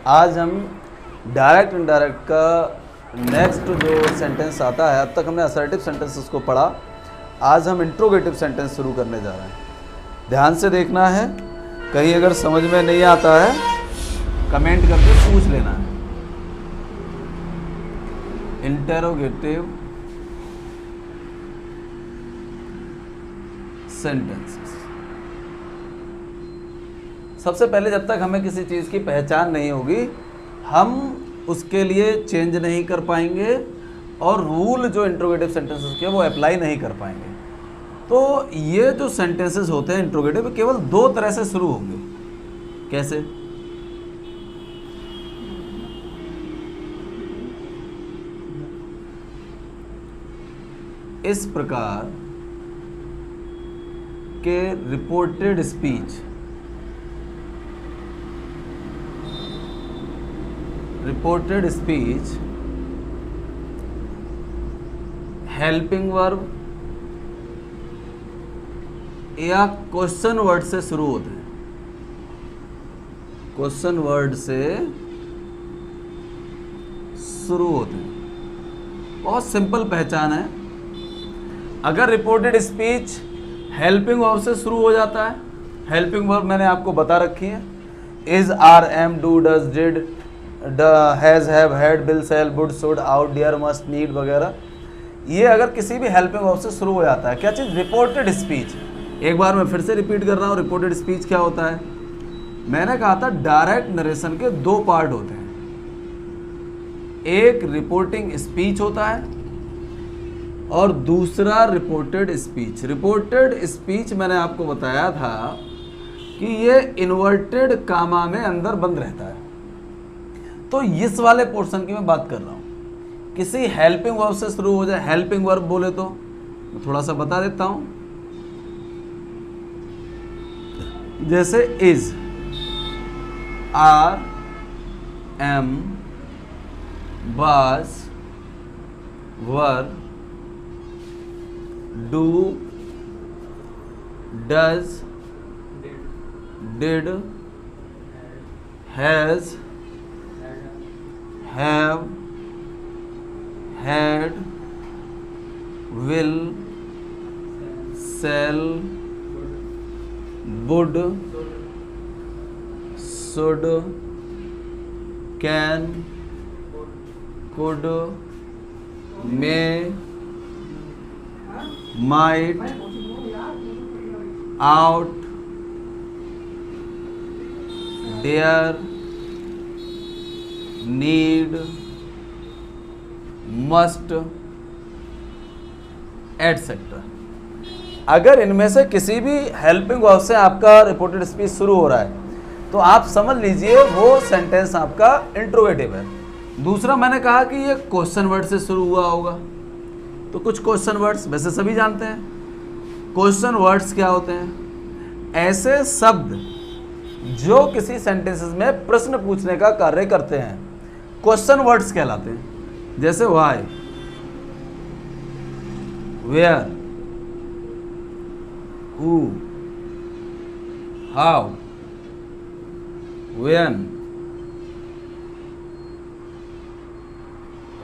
आज हम direct indirect का नेक्स्ट जो सेंटेंस आता है, अब तक हमने असर्टिव सेंटेंसेस को पढ़ा, आज हम इंट्रोगेटिव सेंटेंस शुरू करने जा रहे हैं। ध्यान से देखना है, कहीं अगर समझ में नहीं आता है कमेंट करके पूछ लेना है। Interrogative sentences. सबसे पहले जब तक हमें किसी चीज़ की पहचान नहीं होगी हम उसके लिए चेंज नहीं कर पाएंगे और रूल जो इंट्रोगेटिव सेंटेंसेस के वो अप्लाई नहीं कर पाएंगे। तो ये जो सेंटेंसेस होते हैं इंट्रोगेटिव केवल दो तरह से शुरू होंगे। कैसे? इस प्रकार के रिपोर्टेड स्पीच, हेल्पिंग वर्ब या क्वेश्चन वर्ड से शुरू होते हैं। क्वेश्चन वर्ड से शुरू होते हैं। बहुत सिंपल पहचान है। अगर रिपोर्टेड स्पीच हेल्पिंग वर्ब से शुरू हो जाता है, हेल्पिंग वर्ब मैंने आपको बता रखी है, is, are, am, do, does, did, has, have, had, will, shall, would, should, ought, dare, must, need वगैरह, ये अगर किसी भी हेल्पिंग वर्ब से शुरू हो जाता है, क्या चीज़? Reported speech. एक बार मैं फिर से रिपीट कर रहा हूँ, रिपोर्टेड स्पीच क्या होता है? मैंने कहा था डायरेक्ट नरेशन के दो पार्ट होते हैं। एक रिपोर्टिंग स्पीच होता है और दूसरा रिपोर्टेड स्पीच। रिपोर्टेड स्पीच मैंने आपको बताया था कि ये इन्वर्टेड कामा में अंदर बंद रहता है। तो इस वाले पोर्शन की मैं बात कर रहा हूँ। किसी हेल्पिंग वर्ब से शुरू हो जाए, हेल्पिंग वर्ब बोले तो मैं थोड़ा सा बता देता हूँ। जैसे is, are, am, was, were, do, does, did, has, have, had, will, shall, would, should, can, could, may, might, ought, dare, need, must, etcetera. अगर इनमें से किसी भी हेल्पिंग वर्ब से आपका रिपोर्टेड स्पीच शुरू हो रहा है तो आप समझ लीजिए वो सेंटेंस आपका इंट्रोगेटिव है। दूसरा मैंने कहा कि ये क्वेश्चन वर्ड से शुरू हुआ होगा। तो कुछ क्वेश्चन वर्ड्स वैसे सभी जानते हैं। क्वेश्चन वर्ड्स क्या होते हैं? ऐसे शब्द जो किसी सेंटेंसेस में प्रश्न पूछने का कार्य करते हैं, क्वेश्चन वर्ड्स कहलाते हैं। जैसे why, where, who, how, when,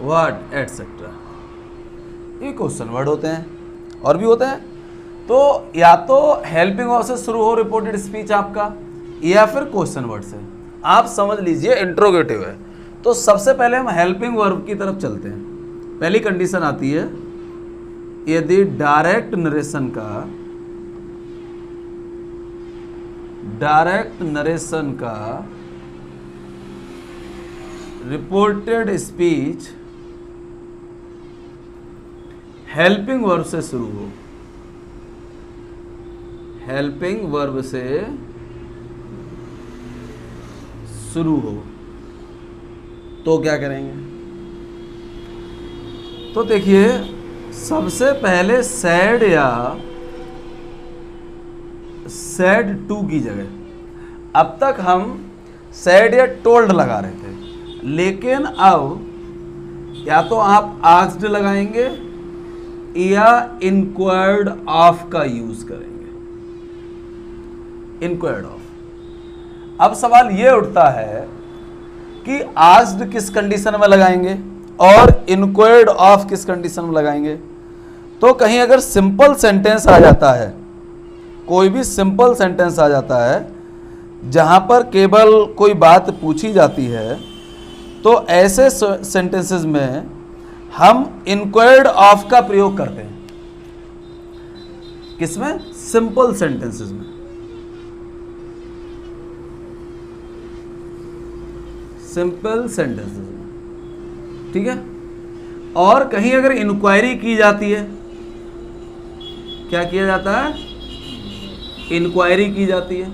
what, etcetera, ये क्वेश्चन वर्ड होते हैं। और भी होते हैं। तो या तो हेल्पिंग वर्ब से शुरू हो रिपोर्टेड स्पीच आपका, या फिर क्वेश्चन वर्ड से। आप समझ लीजिए इंट्रोगेटिव है। तो सबसे पहले हम हेल्पिंग वर्ब की तरफ चलते हैं। पहली कंडीशन आती है, यदि डायरेक्ट नरेशन का रिपोर्टेड स्पीच हेल्पिंग वर्ब से शुरू हो, हेल्पिंग वर्ब से शुरू हो, तो क्या करेंगे? तो देखिए, सबसे पहले सैड या सैड टू की जगह अब तक हम सैड या टोल्ड लगा रहे थे, लेकिन अब या तो आप आस्क्ड लगाएंगे या इंक्वायर्ड ऑफ का यूज करेंगे। Inquired of. अब सवाल ये उठता है कि आस्क्ड किस कंडीशन में लगाएंगे और इंक्वायर्ड ऑफ किस कंडीशन में लगाएंगे। तो कहीं अगर सिंपल सेंटेंस आ जाता है, कोई भी सिंपल सेंटेंस आ जाता है जहां पर केवल कोई बात पूछी जाती है, तो ऐसे सेंटेंसेस में हम इंक्वायर्ड ऑफ का प्रयोग करते हैं। किसमें? सिंपल सेंटेंसेस में। सिंपल सेंटेंसेस में, ठीक है। और कहीं अगर इंक्वायरी की जाती है, क्या किया जाता है? इंक्वायरी की जाती है,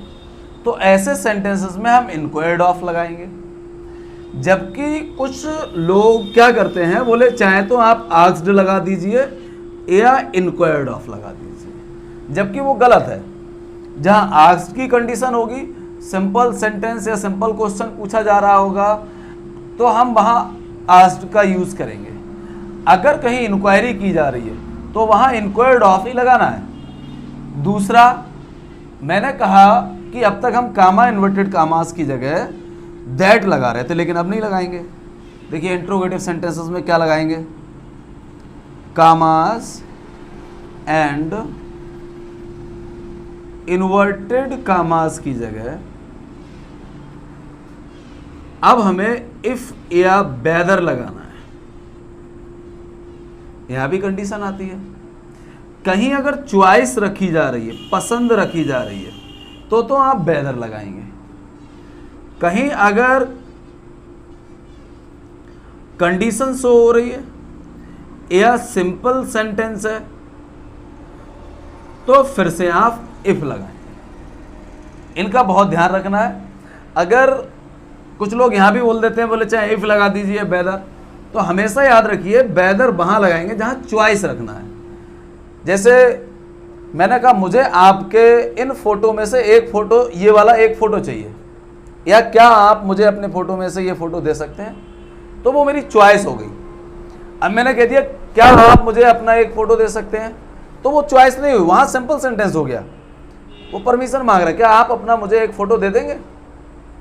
तो ऐसे सेंटेंसेस में हम इंक्वायर्ड ऑफ लगाएंगे। जबकि कुछ लोग क्या करते हैं, बोले चाहे तो आप आस्क्ड लगा दीजिए या इंक्वायर्ड ऑफ लगा दीजिए, जबकि वो गलत है। जहां आस्क्ड की कंडीशन होगी, सिंपल सेंटेंस या सिंपल क्वेश्चन पूछा जा रहा होगा, तो हम वहां आस्क्ड का यूज करेंगे। अगर कहीं इंक्वायरी की जा रही है तो वहां इंक्वायर्ड ऑफ ही लगाना है। दूसरा, मैंने कहा कि अब तक हम कामा इन्वर्टेड कामास की जगह दैट लगा रहे थे, लेकिन अब नहीं लगाएंगे। देखिए इंट्रोगेटिव सेंटेंसेस में क्या लगाएंगे? कामास एंड इन्वर्टेड कामास की जगह अब हमें इफ या वेदर लगाना है। यहां भी कंडीशन आती है। कहीं अगर चॉइस रखी जा रही है, पसंद रखी जा रही है, तो आप वेदर लगाएंगे। कहीं अगर कंडीशन शो हो रही है या सिंपल सेंटेंस है, तो फिर से आप इफ लगाएंगे। इनका बहुत ध्यान रखना है। अगर कुछ लोग यहां भी बोल देते हैं, बोले चाहे इफ लगा दीजिए वेदर, तो हमेशा याद रखिए वेदर वहां लगाएंगे जहां चॉइस रखना है। जैसे मैंने कहा मुझे आपके इन फोटो में से एक फोटो, ये वाला एक फोटो चाहिए, या क्या आप मुझे अपने फोटो में से ये फोटो दे सकते हैं, तो वो मेरी चॉइस हो गई। अब मैंने कह दिया क्या आप मुझे अपना एक फोटो दे सकते हैं, तो वो चॉइस नहीं हुई, वहां सिंपल सेंटेंस हो गया। वो परमिशन मांग रहा है, क्या आप अपना मुझे एक फोटो दे देंगे,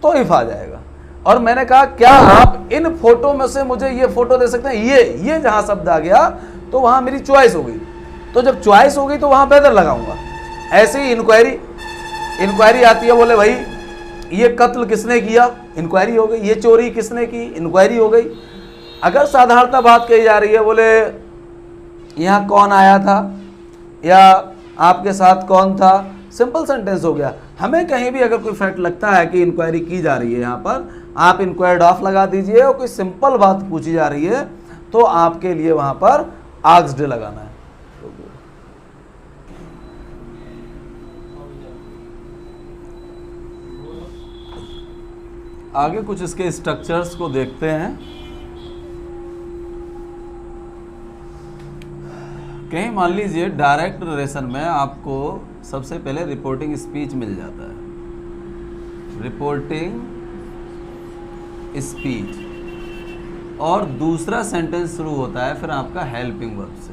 तो इफ आ जाएगा। और मैंने कहा क्या आप इन फोटो में से मुझे ये फोटो दे सकते हैं, ये जहां शब्द आ गया तो वहां मेरी चॉइस हो गई। तो जब चॉइस हो गई तो वहां वेदर लगाऊंगा। ऐसे ही इंक्वायरी आती है, बोले भाई ये कत्ल किसने किया, इंक्वायरी हो गई। ये चोरी किसने की, इंक्वायरी हो गई। अगर साधारणता बात कही जा रही है, बोले यहाँ कौन आया था या आपके साथ कौन था, सिंपल सेंटेंस हो गया। हमें कहीं भी अगर कोई फैक्ट लगता है कि इंक्वायरी की जा रही है, यहाँ पर आप इंक्वायर्ड ऑफ लगा दीजिए। और कोई सिंपल बात पूछी जा रही है तो आपके लिए वहां पर आस्क्ड लगाना है। आगे कुछ इसके स्ट्रक्चर्स को देखते हैं। कहीं मान लीजिए डायरेक्ट नरेशन में आपको सबसे पहले रिपोर्टिंग स्पीच मिल जाता है, रिपोर्टिंग स्पीच, और दूसरा सेंटेंस शुरू होता है फिर आपका हेल्पिंग वर्ब से।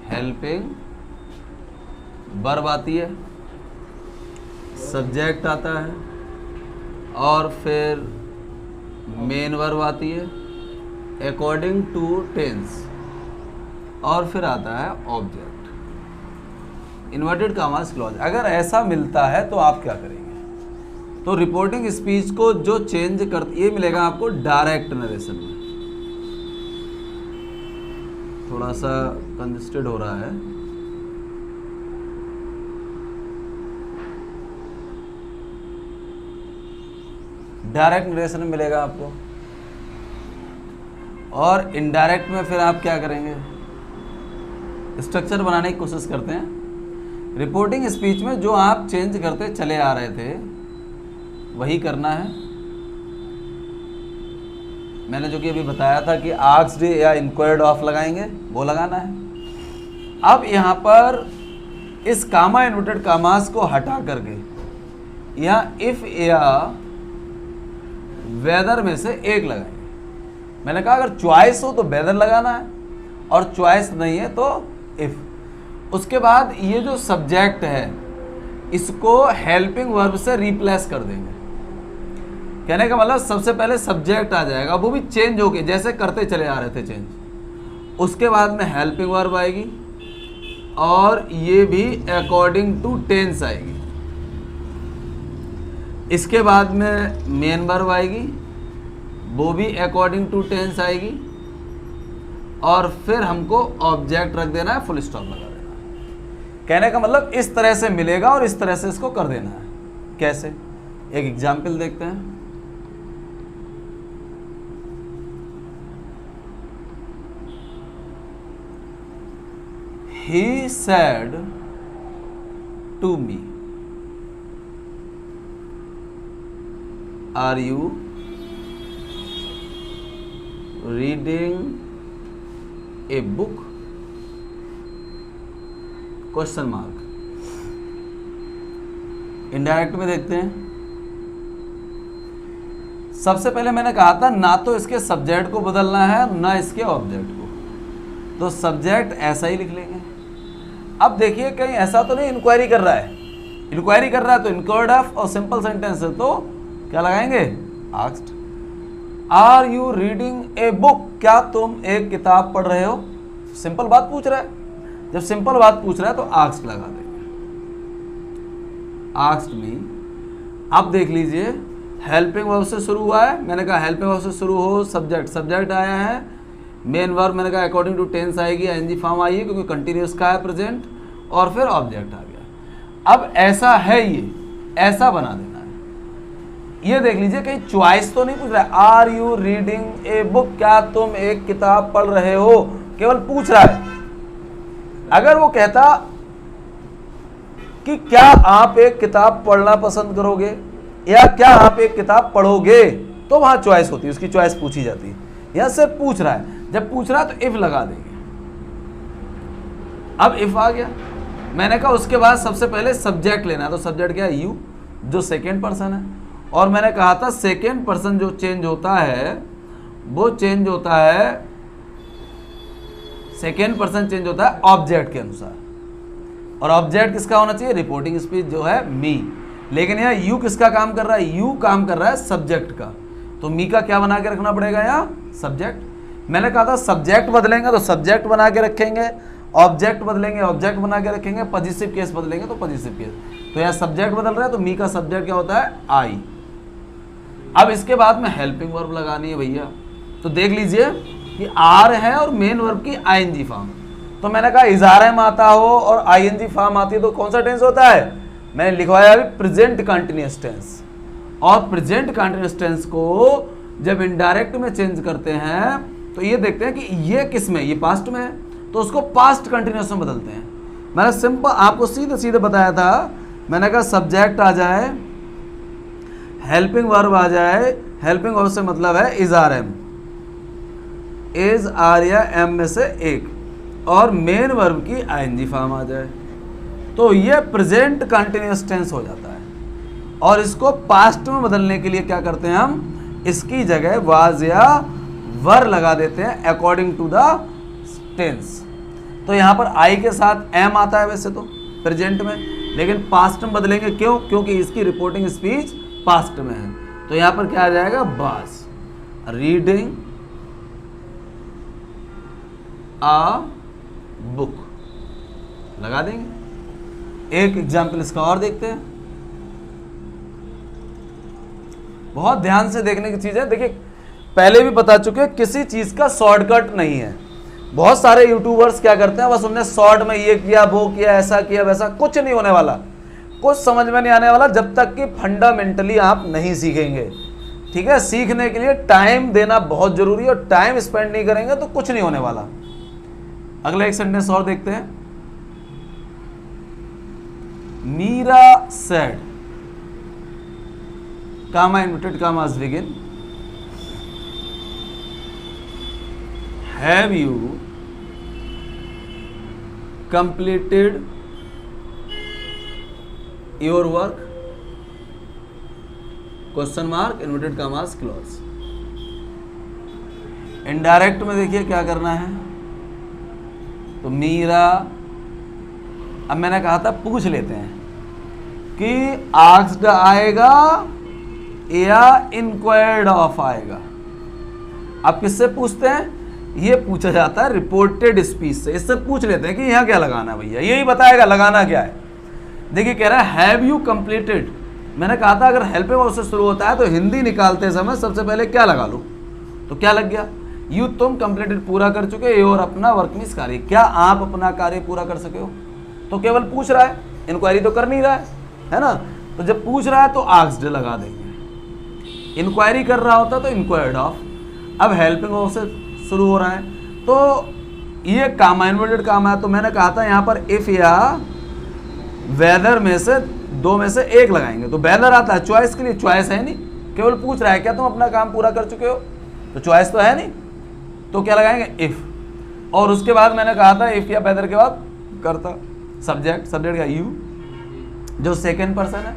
हेल्पिंग वर्ब आती है, सब्जेक्ट आता है, और फिर मेन वर्ब आती है अकॉर्डिंग टू टेंस, और फिर आता है ऑब्जेक्ट, इन्वर्टेड कामास क्लॉज। अगर ऐसा मिलता है तो आप क्या करेंगे? तो रिपोर्टिंग स्पीच को जो चेंज कर, ये मिलेगा आपको डायरेक्ट नरेशन में। थोड़ा सा कंजेस्टेड हो रहा है। डायरेक्ट नरेशन में मिलेगा आपको, और इनडायरेक्ट में फिर आप क्या करेंगे? स्ट्रक्चर बनाने की कोशिश करते हैं। रिपोर्टिंग स्पीच में जो आप चेंज करते चले आ रहे थे वही करना है। मैंने जो कि अभी बताया था कि आस्क्ड या इंक्वायर्ड ऑफ लगाएंगे, वो लगाना है। अब यहाँ पर इस कामा इन्वर्टेड कामास को हटा करके यहाँ इफ या वेदर में से एक लगाएंगे। मैंने कहा अगर चॉइस हो तो वेदर लगाना है, और चॉइस नहीं है तो इफ। उसके बाद ये जो सब्जेक्ट है इसको हेल्पिंग वर्ब से रिप्लेस कर देंगे। कहने का मतलब सबसे पहले सब्जेक्ट आ जाएगा, वो भी चेंज होके जैसे करते चले आ रहे थे चेंज। उसके बाद में हेल्पिंग वर्ब आएगी और ये भी अकॉर्डिंग टू टेंस आएगी। इसके बाद में मेन वर्ब आएगी, वो भी अकॉर्डिंग टू टेंस आएगी। और फिर हमको ऑब्जेक्ट रख देना है, फुल स्टॉप लगा देना है। कहने का मतलब इस तरह से मिलेगा और इस तरह से इसको कर देना है। कैसे? एक एग्जाम्पल देखते हैं। He said to me, are you reading a book? Question mark. Indirect में देखते हैं। सबसे पहले मैंने कहा था ना तो इसके सब्जेक्ट को बदलना है ना इसके ऑब्जेक्ट को, तो सब्जेक्ट ऐसा ही लिख लेंगे। अब देखिए कहीं ऐसा तो नहीं इंक्वायरी कर रहा है, इंक्वायरी कर रहा है तो इंक्वायर्ड ऑफ और सिंपल सेंटेंस है तो क्या लगाएंगे? Asked. Are you reading a book? क्या तुम एक किताब पढ़ रहे हो? सिंपल बात पूछ रहा है। जब सिंपल बात पूछ रहा है तो आस्क्ड लगा देंगे, आस्क्ड मी। अब देख लीजिए हेल्पिंग वर्ब से शुरू हुआ है, मैंने कहा हेल्पिंग वर्ब से शुरू हो, सब्जेक्ट सब्जेक्ट आया है, मेन वर्ब मैंने कहा अकॉर्डिंग टू टेंस आएगी, आईएनजी फॉर्म आई है क्योंकि कंटिन्यूअस का है प्रेजेंट, और फिर ऑब्जेक्ट आ गया। अब ऐसा है, ये ऐसा बना देना है। ये देख लीजिए कहीं चॉइस तो नहीं पूछ रहा है। Are you reading a book? क्या तुम एक किताब पढ़ रहे हो? केवल पूछ रहा है। अगर वो कहता कि क्या आप एक किताब पढ़ना पसंद करोगे या क्या आप एक किताब पढ़ोगे, तो वहां चॉइस होती है, उसकी चॉइस पूछी जाती है। यहां सिर्फ पूछ रहा है, जब पूछ रहा है तो इफ लगा देंगे। अब इफ आ गया, मैंने कहा उसके बाद सबसे पहले सब्जेक्ट लेना है, तो सब्जेक्ट क्या है? यू, जो सेकेंड पर्सन है। और मैंने कहा था सेकेंड पर्सन जो चेंज होता है वो चेंज होता है, सेकेंड पर्सन चेंज होता है ऑब्जेक्ट के अनुसार। और ऑब्जेक्ट किसका होना चाहिए? रिपोर्टिंग स्पीच जो है मी। लेकिन यहाँ यू किसका काम कर रहा है? यू काम कर रहा है सब्जेक्ट का, तो मी का क्या बना के रखना पड़ेगा? यहाँ सब्जेक्ट। मैंने कहा था सब्जेक्ट बदलेंगे तो सब्जेक्ट बना के रखेंगे, ऑब्जेक्ट बदलेंगे ऑब्जेक्ट बना के रखेंगे, पॉजिटिव केस बदलेंगे तो पॉजिटिव केस। तो यहाँ सब्जेक्ट बदल रहा है तो मी का सब्जेक्ट क्या होता है? आई। अब इसके बाद में हेल्पिंग वर्ब लगानी है भैया, तो देख लीजिए कि आर है और मेन वर्ब की आईएनजी फॉर्म। तो मैंने कहा इज़ारम आता हो और आईएनजी फॉर्म आती है तो कौन सा टेंस होता है? मैंने लिखवाया अभी प्रेजेंट कंटिन्यूअस टेंस। और प्रेजेंट कंटिन्यूअस टेंस को जब इनडायरेक्ट में चेंज करते हैं तो ये देखते हैं कि ये किस में, ये पास्ट में है तो उसको पास्ट कंटिन्यूअस में बदलते हैं। मैंने सिंपल आपको सीधे सीधे बताया था, मैंने कहा सब्जेक्ट आ जाए, हेल्पिंग वर्ब आ जाए, हेल्पिंग वर्ब से मतलब है is are am, is are या एम में से एक, और मेन वर्ब की आईएनजी फॉर्म आ जाए तो ये प्रेजेंट कंटिन्यूअस टेंस हो जाता है। और इसको पास्ट में बदलने के लिए क्या करते हैं हम? इसकी जगह वाज या वर लगा देते हैं अकॉर्डिंग टू द टेंस। तो यहाँ पर आई के साथ एम आता है वैसे तो प्रेजेंट में, लेकिन पास्ट में बदलेंगे क्यों? क्योंकि इसकी रिपोर्टिंग स्पीच पास्ट में है। तो यहाँ पर क्या आ जाएगा? वाज रीडिंग आ बुक लगा देंगे। एक एग्जाम्पल इसका और देखते हैं, बहुत ध्यान से देखने की चीज है। देखिए पहले भी बता चुके हैं किसी चीज का शॉर्टकट नहीं है। बहुत सारे यूट्यूबर्स क्या करते हैं, बस उन्होंने शॉर्ट में ये किया वो किया ऐसा किया वैसा, कुछ नहीं होने वाला, कुछ समझ में नहीं आने वाला जब तक कि फंडामेंटली आप नहीं सीखेंगे। ठीक है, सीखने के लिए टाइम देना बहुत जरूरी है और टाइम स्पेंड नहीं करेंगे तो कुछ नहीं होने वाला। अगला एक सेंटेंस और देखते हैं। Meera said, comma inverted commas begin, have you completed your work? Question mark inverted commas close। Indirect में देखिए क्या करना है, तो मीरा, अब मैंने कहा था पूछ लेते हैं कि आस्क्ड आएगा या इंक्वायर्ड ऑफ आएगा। आप किससे पूछते हैं? ये पूछा जाता है रिपोर्टेड स्पीच से। इससे पूछ लेते हैं कि यहाँ क्या लगाना है भैया, यही बताएगा लगाना क्या है। देखिए कह रहा है हैव यू कंप्लीटेड। मैंने कहा था अगर हेल्पिंग वर्ब से शुरू होता है तो हिंदी निकालते समय सबसे पहले क्या लगा लो, तो क्या लग गया? यू, तुम कंप्लीटेड पूरा कर चुके, और अपना वर्क मीन्स कार्य, क्या आप अपना कार्य पूरा कर सके हो? तो केवल पूछ रहा है, इंक्वायरी तो कर नहीं रहा है ना। तो जब पूछ रहा है तो आस्क्ड लगा देंगे। इंक्वायरी कर रहा होता तो इंक्वायर्ड ऑफ। अब हेल्पिंग वर्ब से शुरू हो रहा है तो ये काम इन्वर्टेड काम है, तो मैंने कहा था यहाँ पर इफ या वेदर में से दो में से एक लगाएंगे। तो वेदर आता है चॉइस के लिए, चॉइस है नहीं, केवल पूछ रहा है क्या तुम अपना काम पूरा कर चुके हो, तो चॉइस तो है नहीं, तो क्या लगाएंगे? इफ। और उसके बाद मैंने कहा था इफ या वेदर के बाद करता सब्जेक्ट, सब्जेक्ट का यू जो सेकेंड पर्सन है,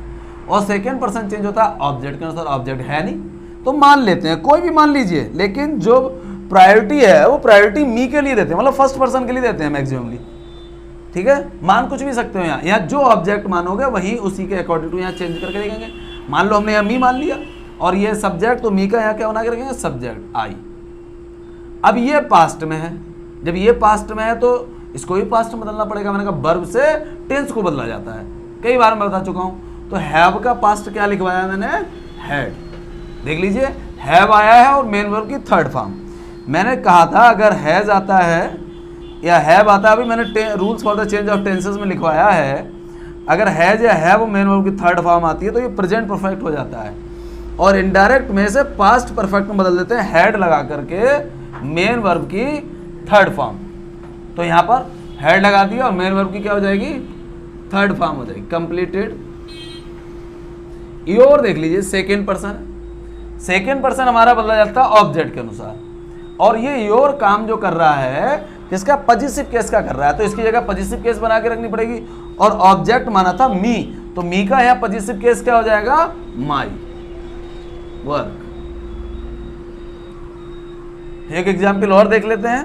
और सेकेंड पर्सन चेंज होता है ऑब्जेक्ट के अनुसार। ऑब्जेक्ट है नहीं तो मान लेते हैं, कोई भी मान लीजिए, लेकिन जो प्रायोरिटी है वो प्रायोरिटी मी के लिए देते हैं, मतलब फर्स्ट पर्सन के लिए देते हैं मैक्सिममली। ठीक है, मान कुछ भी सकते हो यहाँ, यहाँ जो ऑब्जेक्ट मानोगे वही उसी के अकॉर्डिंग टू यहाँ चेंज करके देखेंगे। मान लो हमने यहाँ मी मान लिया और ये सब्जेक्ट, तो मी का यहाँ क्या बना के रखेंगे? Subject I. अब ये पास्ट में है, जब ये पास्ट में है तो इसको भी पास्ट में बदलना पड़ेगा। मैंने कहा वर्ब से टेंस को बदला जाता है, कई बार मैं बता चुका हूँ। तो हैव का पास्ट क्या लिखवाया मैंने? हैड। देख लीजिए हैव आया है और मेन वर्ब की थर्ड फॉर्म। मैंने कहा था अगर हैज आता है या हैव आता है, अभी मैंने rules for the change of tenses में लिखवाया है, अगर हैज या हैव मेन वर्ब की थर्ड फॉर्म आती है तो ये प्रेजेंट परफेक्ट हो जाता है, और इनडायरेक्ट में से पास्ट परफेक्ट में बदल देते हैं हैड लगा करके मेन वर्ब की थर्ड फॉर्म। तो यहाँ पर हैड लगा दिया और मेन वर्ब की क्या हो जाएगी? थर्ड फॉर्म हो जाएगी, कंप्लीटेड। योर देख लीजिए सेकेंड पर्सन, सेकेंड पर्सन हमारा बदला जाता है ऑब्जेक्ट के अनुसार, और ये योर काम जो कर रहा है किसका? पॉजिटिव केस का कर रहा है, तो इसकी जगह पॉजिटिव केस बना के रखनी पड़ेगी। और ऑब्जेक्ट माना था मी, तो मी का यहाँ पॉजिटिव केस क्या हो जाएगा? My work. एक एग्जाम्पल और देख लेते हैं।